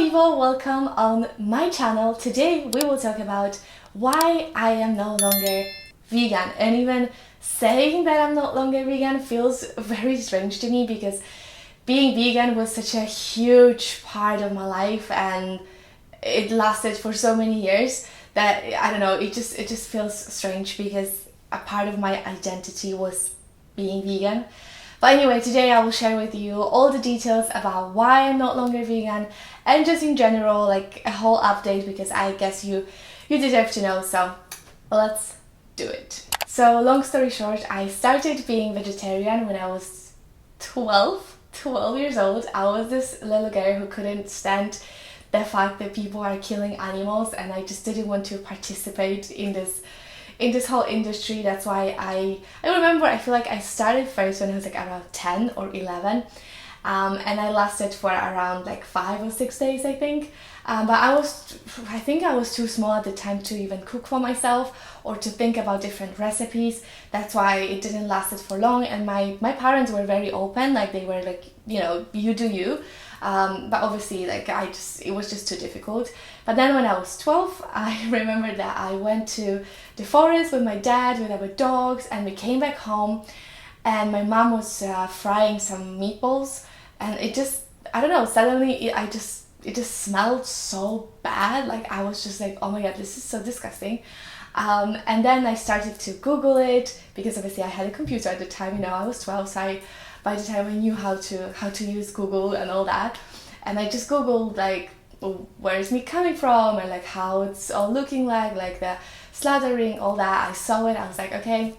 people, welcome on my channel. Today we will talk about why I am no longer vegan, and even saying that I'm no longer vegan feels very strange to me because being vegan was such a huge part of my life and it lasted for so many years that I don't know, it just feels strange because a part of my identity was being vegan. But anyway, today I will share with you all the details about why I'm no longer vegan and just in general, like a whole update, because I guess you deserve to know, so let's do it. So long story short, I started being vegetarian when I was 12 years old. I was this little girl who couldn't stand the fact that people are killing animals, and I just didn't want to participate in this whole industry. That's why I remember, I feel like I started first when I was like around 10 or 11, and I lasted for around like 5 or 6 days, I think. But I think I was too small at the time to even cook for myself or to think about different recipes. That's why it didn't last it for long, and my parents were very open, like they were like, you know, you do you. But obviously, like it was just too difficult. But then when I was 12, I remember that I went to the forest with my dad with our dogs, and we came back home and my mom was frying some meatballs, and it just, I don't know, suddenly it just smelled so bad. Like I was just like, oh my god, this is so disgusting. And then I started to Google it, because obviously I had a computer at the time, you know, I was 12, so by the time I knew how to use Google and all that, and I just Googled like, where is meat coming from, and like how it's all looking like the slaughtering, all that. I saw it, I was like, okay,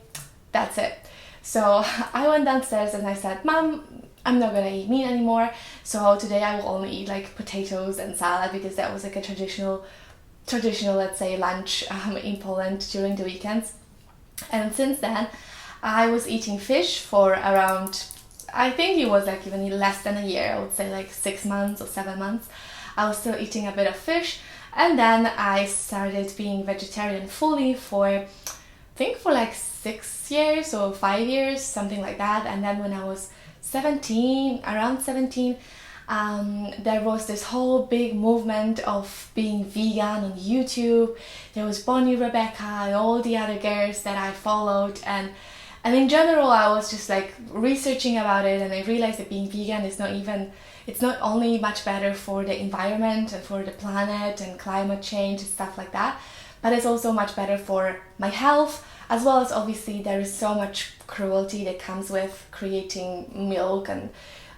that's it. So I went downstairs and I said, Mom, I'm not gonna eat meat anymore, so today I will only eat like potatoes and salad, because that was like a traditional, let's say, lunch in Poland during the weekends. And since then I was eating fish for around, I think it was like even less than a year, I would say like 6 months or 7 months. I was still eating a bit of fish, and then I started being vegetarian fully for, I think for like 6 years or 5 years, something like that. And then when I was 17, around 17, there was this whole big movement of being vegan on YouTube. There was Bonnie, Rebecca, and all the other girls that I followed, and in general I was just like researching about it, and I realized that being vegan is it's not only much better for the environment and for the planet and climate change and stuff like that, but it's also much better for my health, as well as obviously there is so much cruelty that comes with creating milk and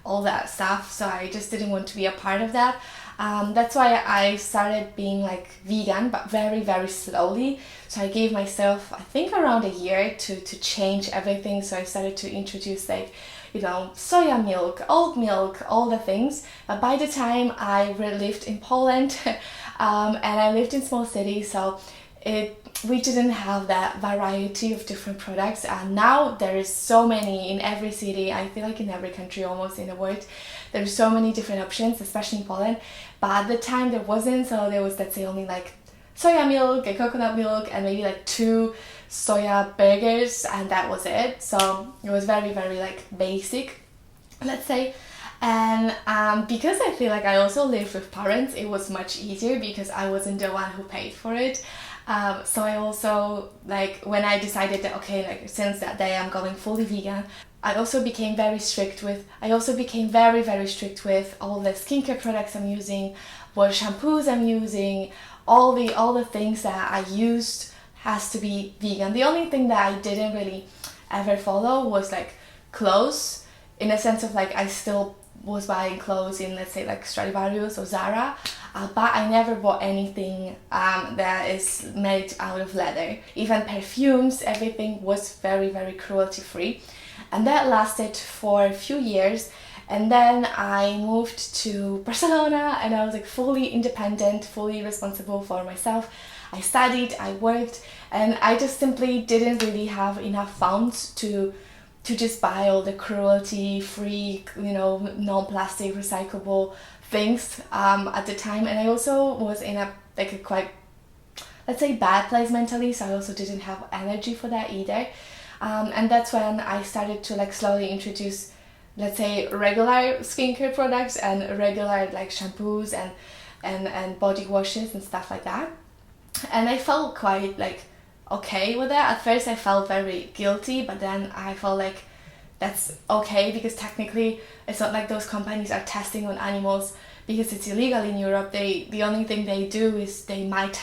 all that stuff, so I just didn't want to be a part of that. That's why I started being like vegan, but very, very slowly. So I gave myself, I think, around a year to change everything. So I started to introduce like, you know, soya milk, oat milk, all the things. But by the time I lived in Poland, and I lived in small cities, so we didn't have that variety of different products, and now there is so many in every city. I feel like in every country almost in the world there's so many different options, especially in Poland. But at the time there wasn't, so there was, let's say, only like soya milk and coconut milk and maybe like 2 soya burgers, and that was it. So it was very, very like basic, let's say. And because I feel like I also lived with parents, it was much easier because I wasn't the one who paid for it. So I also, like, when I decided that, okay, like since that day I'm going fully vegan, I also became very, very strict with all the skincare products I'm using, what shampoos I'm using, all the things that I used has to be vegan. The only thing that I didn't really ever follow was like clothes, in a sense of like I still was buying clothes in, let's say, like Stradivarius or Zara, but I never bought anything that is made out of leather. Even perfumes, everything was very, very cruelty free, and that lasted for a few years. And then I moved to Barcelona and I was like fully independent, fully responsible for myself. I studied, I worked, and I just simply didn't really have enough funds to just buy all the cruelty-free, you know, non-plastic, recyclable things at the time. And I also was in a quite, let's say, bad place mentally, so I also didn't have energy for that either. And that's when I started to like slowly introduce, let's say, regular skincare products and regular like shampoos and and body washes and stuff like that. And I felt quite like okay with that. At first I felt very guilty, but then I felt like that's okay, because technically it's not like those companies are testing on animals, because it's illegal in Europe. The only thing they do is they might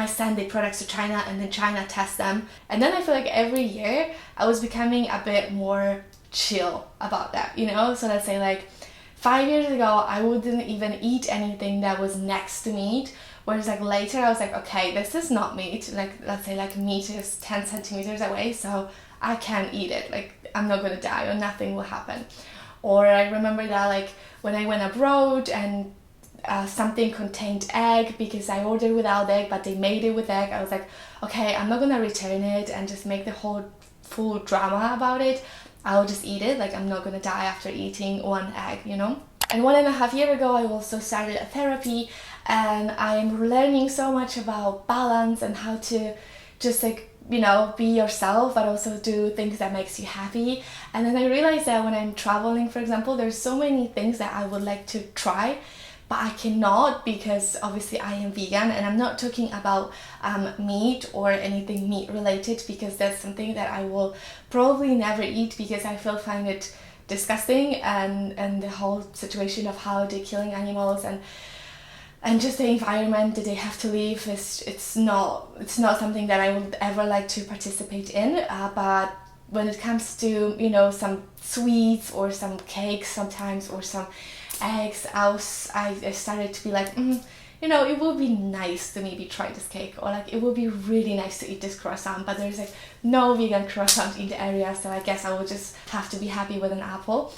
send their products to China, and then China tests them. And then I feel like every year I was becoming a bit more chill about that, you know? So let's say like 5 years ago, I wouldn't even eat anything that was next to meat. Whereas like later I was like, okay, this is not meat. Like, let's say like meat is 10 centimeters away, so I can't eat it. Like, I'm not gonna die or nothing will happen. Or I remember that like when I went abroad and something contained egg, because I ordered without egg but they made it with egg, I was like, okay, I'm not gonna return it and just make the whole full drama about it. I'll just eat it. Like, I'm not gonna die after eating one egg, you know? And 1.5 years ago I also started a therapy, and I'm learning so much about balance and how to just like, you know, be yourself but also do things that makes you happy. And then I realized that when I'm traveling, for example, there's so many things that I would like to try, but I cannot, because obviously I am vegan. And I'm not talking about meat or anything meat related, because that's something that I will probably never eat, because I find it disgusting, and the whole situation of how they're killing animals and just the environment that they have to live is it's not something that I would ever like to participate in. But when it comes to, you know, some sweets or some cakes sometimes, or some eggs, I started to be like, you know, it would be nice to maybe try this cake, or like it would be really nice to eat this croissant, but there's like no vegan croissant in the area, so I guess I will just have to be happy with an apple.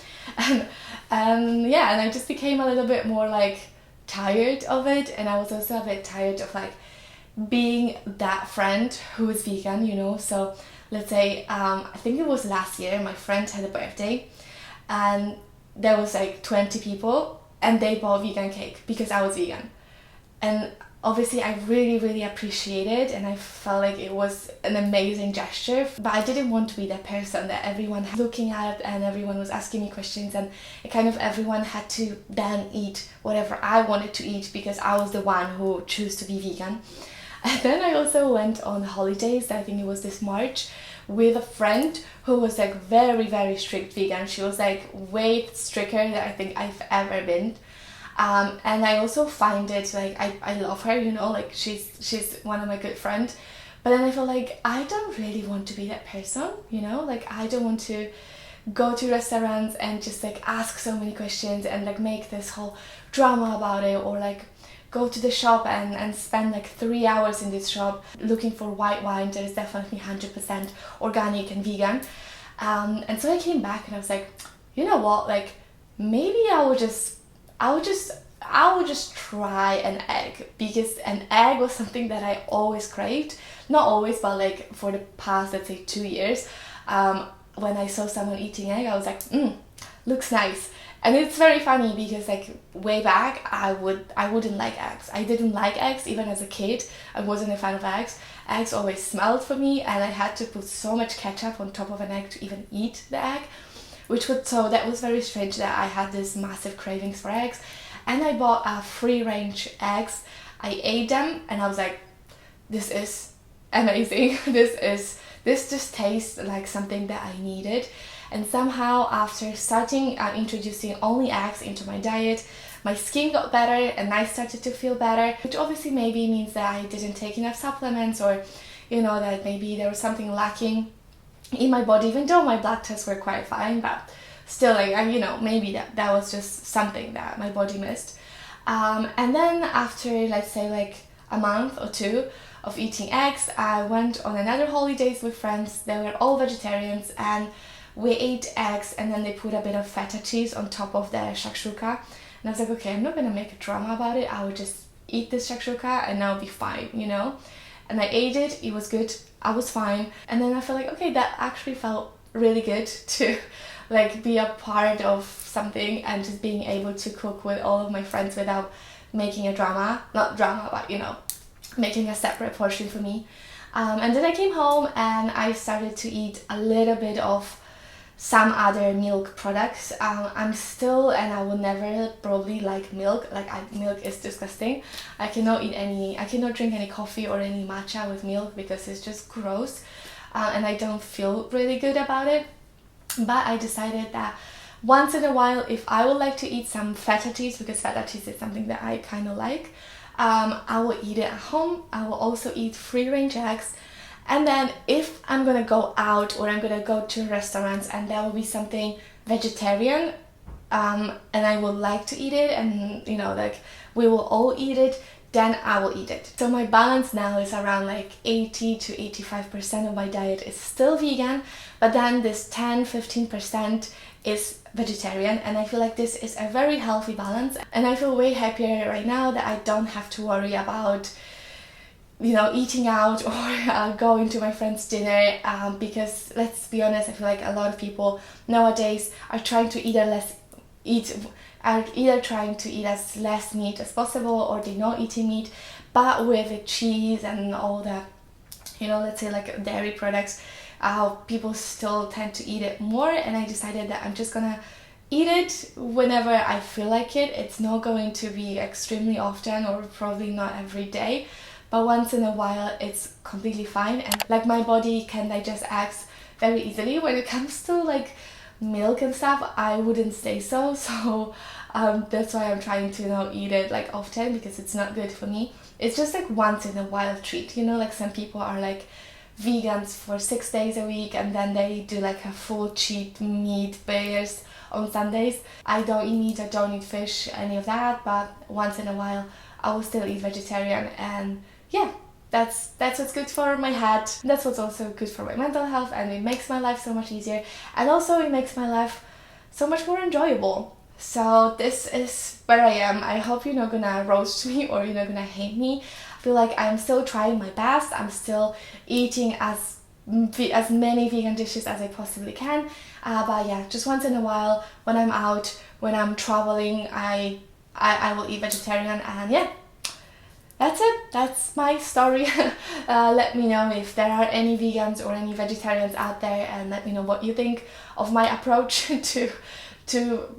And yeah, and I just became a little bit more like tired of it, and I was also a bit tired of like being that friend who is vegan, you know. So let's say I think it was last year, my friend had a birthday, and there was like 20 people, and they bought vegan cake because I was vegan. And obviously I really appreciated it, and I felt like it was an amazing gesture, but I didn't want to be that person that everyone was looking at and everyone was asking me questions, and it kind of everyone had to then eat whatever I wanted to eat because I was the one who chose to be vegan. And then I also went on holidays, I think it was this March, with a friend who was like very strict vegan. She was like way stricter than I think I've ever been. And I also find it like I love her, you know, like she's one of my good friends, but then I feel like I don't really want to be that person, you know, like I don't want to go to restaurants and just like ask so many questions and like make this whole drama about it, or like go to the shop and spend like 3 hours in this shop looking for white wine that is definitely 100% organic and vegan. And so I came back and I was like, you know what, like maybe I would just try an egg, because an egg was something that I always craved. Not always, but like for the past, let's say 2 years. When I saw someone eating egg, I was like, looks nice. And it's very funny because like way back, I wouldn't like eggs. I didn't like eggs even as a kid. I wasn't a fan of eggs. Eggs always smelled for me, and I had to put so much ketchup on top of an egg to even eat the egg. So that was very strange that I had this massive cravings for eggs. And I bought free range eggs. I ate them and I was like, this is amazing. This just tastes like something that I needed. And somehow after starting introducing only eggs into my diet, my skin got better and I started to feel better, which obviously maybe means that I didn't take enough supplements, or you know, that maybe there was something lacking in my body, even though my blood tests were quite fine, but still, like, you know, maybe that was just something that my body missed. And then after, let's say, like a month or two of eating eggs, I went on another holidays with friends. They were all vegetarians, and we ate eggs, and then they put a bit of feta cheese on top of the shakshuka. And I was like, okay, I'm not gonna make a drama about it. I would just eat this shakshuka and I'll be fine, you know? And I ate it, it was good, I was fine. And then I felt like, okay, that actually felt really good to like be a part of something and just being able to cook with all of my friends without making a drama. Not drama, but you know, making a separate portion for me. And then I came home and I started to eat a little bit of some other milk products. I'm still, and I will never probably like milk. Like milk is disgusting. I cannot drink any coffee or any matcha with milk because it's just gross, and I don't feel really good about it. But I decided that once in a while, if I would like to eat some feta cheese, because feta cheese is something that I kind of like, I will eat it at home. I will also eat free-range eggs. And then if I'm gonna go out or I'm gonna go to restaurants and there will be something vegetarian, and I would like to eat it, and you know, like we will all eat it, then I will eat it. So my balance now is around like 80 to 85% of my diet is still vegan, but then this 10-15% is vegetarian, and I feel like this is a very healthy balance, and I feel way happier right now that I don't have to worry about, you know, eating out or going to my friend's dinner, because let's be honest, I feel like a lot of people nowadays are trying to either trying to eat as less meat as possible, or they're not eating meat, but with the cheese and all the, you know, let's say like dairy products, people still tend to eat it more, and I decided that I'm just gonna eat it whenever I feel like it. It's not going to be extremely often, or probably not every day, but once in a while it's completely fine. And like my body can digest eggs very easily. When it comes to like milk and stuff, I wouldn't say so. So that's why I'm trying to, you know, eat it like often, because it's not good for me. It's just like once in a while treat, you know, like some people are like vegans for 6 days a week and then they do like a full cheat meat bears on Sundays. I don't eat meat, I don't eat fish, any of that, but once in a while I will still eat vegetarian. And yeah, that's what's good for my head. That's what's also good for my mental health, and it makes my life so much easier, and also it makes my life so much more enjoyable. So this is where I am. I hope you're not gonna roast me or you're not gonna hate me. I feel like I'm still trying my best. I'm still eating as many vegan dishes as I possibly can. But yeah, just once in a while, when I'm out, when I'm traveling, I will eat vegetarian. And yeah, that's it. That's my story. Let me know if there are any vegans or any vegetarians out there, and let me know what you think of my approach to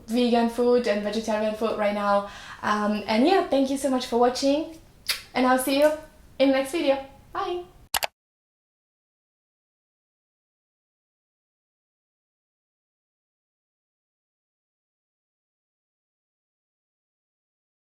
vegan food and vegetarian food right now. And yeah, thank you so much for watching, and I'll see you in the next video. Bye!